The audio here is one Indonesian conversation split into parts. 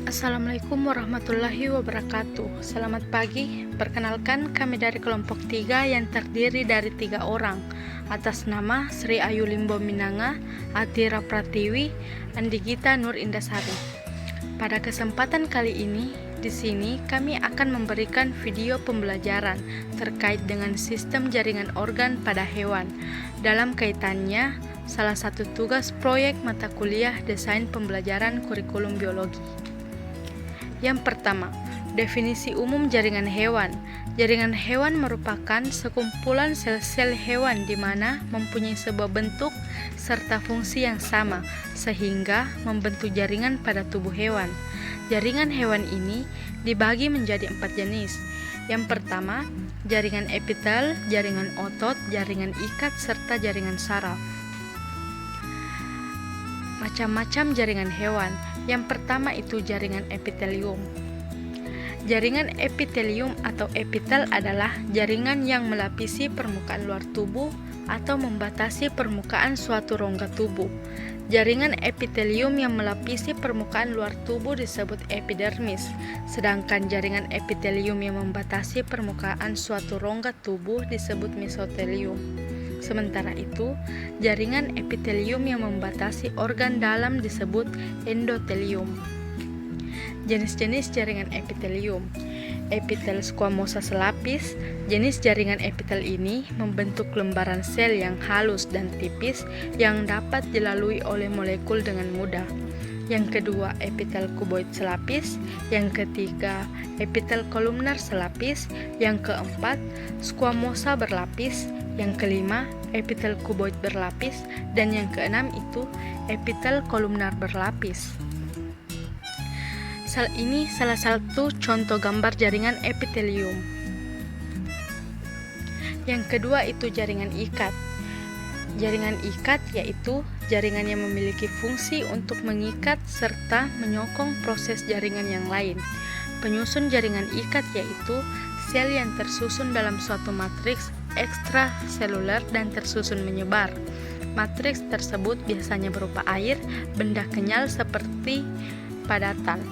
Assalamualaikum warahmatullahi wabarakatuh. Selamat pagi. Perkenalkan, kami dari kelompok 3 yang terdiri dari 3 orang atas nama Sri Ayu Limbo Minanga, Atira Pratiwi, Andigita Nur Indasari. Pada kesempatan kali ini, di sini kami akan memberikan video pembelajaran terkait dengan sistem jaringan organ pada hewan. Dalam kaitannya, salah satu tugas proyek mata kuliah desain pembelajaran kurikulum biologi. Yang pertama, definisi umum jaringan hewan. Jaringan hewan merupakan sekumpulan sel-sel hewan di mana mempunyai sebuah bentuk serta fungsi yang sama, sehingga membentuk jaringan pada tubuh hewan. Jaringan hewan ini dibagi menjadi 4 jenis. Yang pertama, jaringan epitel, jaringan otot, jaringan ikat, serta jaringan saraf. Macam-macam jaringan hewan. Yang pertama itu jaringan epitelium. Jaringan epitelium atau epitel adalah jaringan yang melapisi permukaan luar tubuh atau membatasi permukaan suatu rongga tubuh. Jaringan epitelium yang melapisi permukaan luar tubuh disebut epidermis, sedangkan jaringan epitelium yang membatasi permukaan suatu rongga tubuh disebut mesotelium. Sementara itu, jaringan epitelium yang membatasi organ dalam disebut endotelium. Jenis-jenis jaringan epitelium. Epitel squamosa selapis. Jenis jaringan epitel ini membentuk lembaran sel yang halus dan tipis yang dapat dilalui oleh molekul dengan mudah. Yang kedua, epitel kuboid selapis. Yang ketiga, epitel kolumnar selapis. Yang keempat, squamosa berlapis. Yang kelima, epitel kuboid berlapis. Dan yang keenam itu epitel kolumnar berlapis. Ini salah satu contoh gambar jaringan epitelium. Yang kedua itu jaringan ikat. Jaringan ikat yaitu jaringan yang memiliki fungsi untuk mengikat serta menyokong proses jaringan yang lain. Penyusun jaringan ikat yaitu sel yang tersusun dalam suatu matriks ekstraseluler dan tersusun menyebar. Matriks tersebut biasanya berupa air, benda kenyal seperti padatan.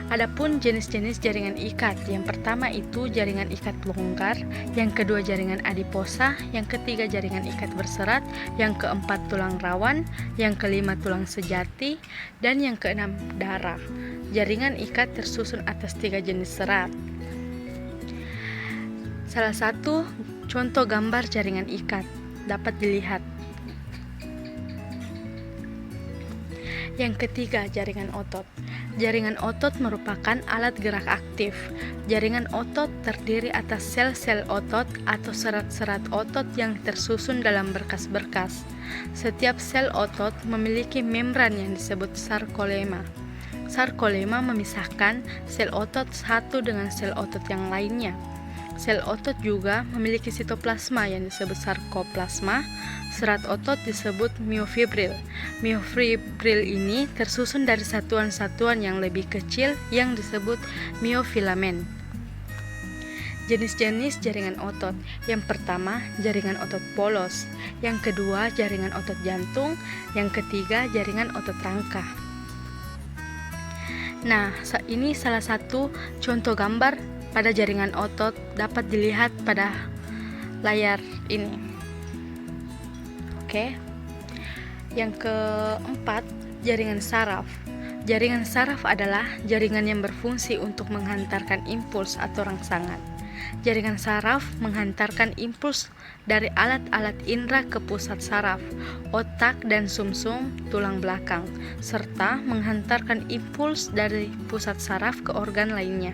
Adapun jenis-jenis jaringan ikat, yang pertama itu jaringan ikat longgar, yang kedua jaringan adiposa, yang ketiga jaringan ikat berserat, yang keempat tulang rawan, yang kelima tulang sejati, dan yang keenam darah. Jaringan ikat tersusun atas 3 jenis serat. Salah satu contoh gambar jaringan ikat dapat dilihat. Yang ketiga, jaringan otot. Jaringan otot merupakan alat gerak aktif. Jaringan otot terdiri atas sel-sel otot atau serat-serat otot yang tersusun dalam berkas-berkas. Setiap sel otot memiliki membran yang disebut sarkolema. Sarkolema memisahkan sel otot satu dengan sel otot yang lainnya. Sel otot juga memiliki sitoplasma yang disebut sarkoplasma. Serat otot disebut miofibril. Miofibril ini tersusun dari satuan-satuan yang lebih kecil yang disebut miofilamen. Jenis-jenis jaringan otot. Yang pertama, jaringan otot polos. Yang kedua, jaringan otot jantung. Yang ketiga, jaringan otot rangka. Nah, ini salah satu contoh gambar pada jaringan otot dapat dilihat pada layar ini. Oke. Yang keempat, jaringan saraf. Jaringan saraf adalah jaringan yang berfungsi untuk menghantarkan impuls atau rangsangan. Jaringan saraf menghantarkan impuls dari alat-alat indera ke pusat saraf, otak dan sumsum tulang belakang, serta menghantarkan impuls dari pusat saraf ke organ lainnya.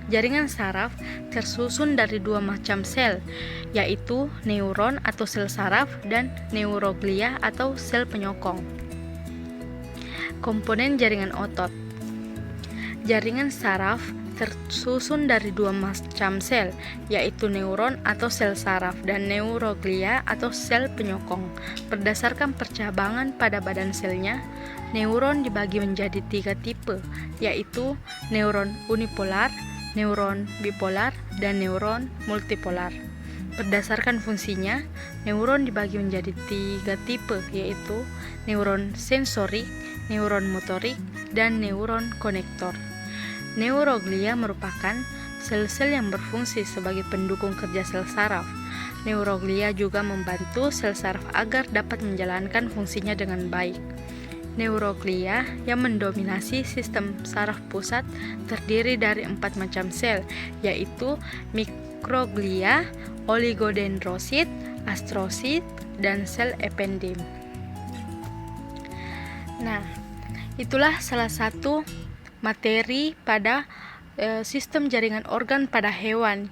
Jaringan saraf tersusun dari 2 macam sel, yaitu neuron atau sel saraf dan neuroglia atau sel penyokong. Komponen jaringan otot. Jaringan saraf tersusun dari 2 macam sel, yaitu neuron atau sel saraf dan neuroglia atau sel penyokong. Berdasarkan percabangan pada badan selnya, neuron dibagi menjadi 3 tipe, yaitu neuron unipolar, neuron bipolar, dan neuron multipolar. Berdasarkan fungsinya, neuron dibagi menjadi 3 tipe, yaitu neuron sensorik, neuron motorik, dan neuron konektor. Neuroglia merupakan sel-sel yang berfungsi sebagai pendukung kerja sel saraf. Neuroglia juga membantu sel saraf agar dapat menjalankan fungsinya dengan baik. Neuroglia yang mendominasi sistem saraf pusat terdiri dari 4 macam sel, yaitu mikroglia, oligodendrosit, astrosit, dan sel ependim. Nah, itulah salah satu materi pada sistem jaringan organ pada hewan.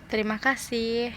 Terima kasih.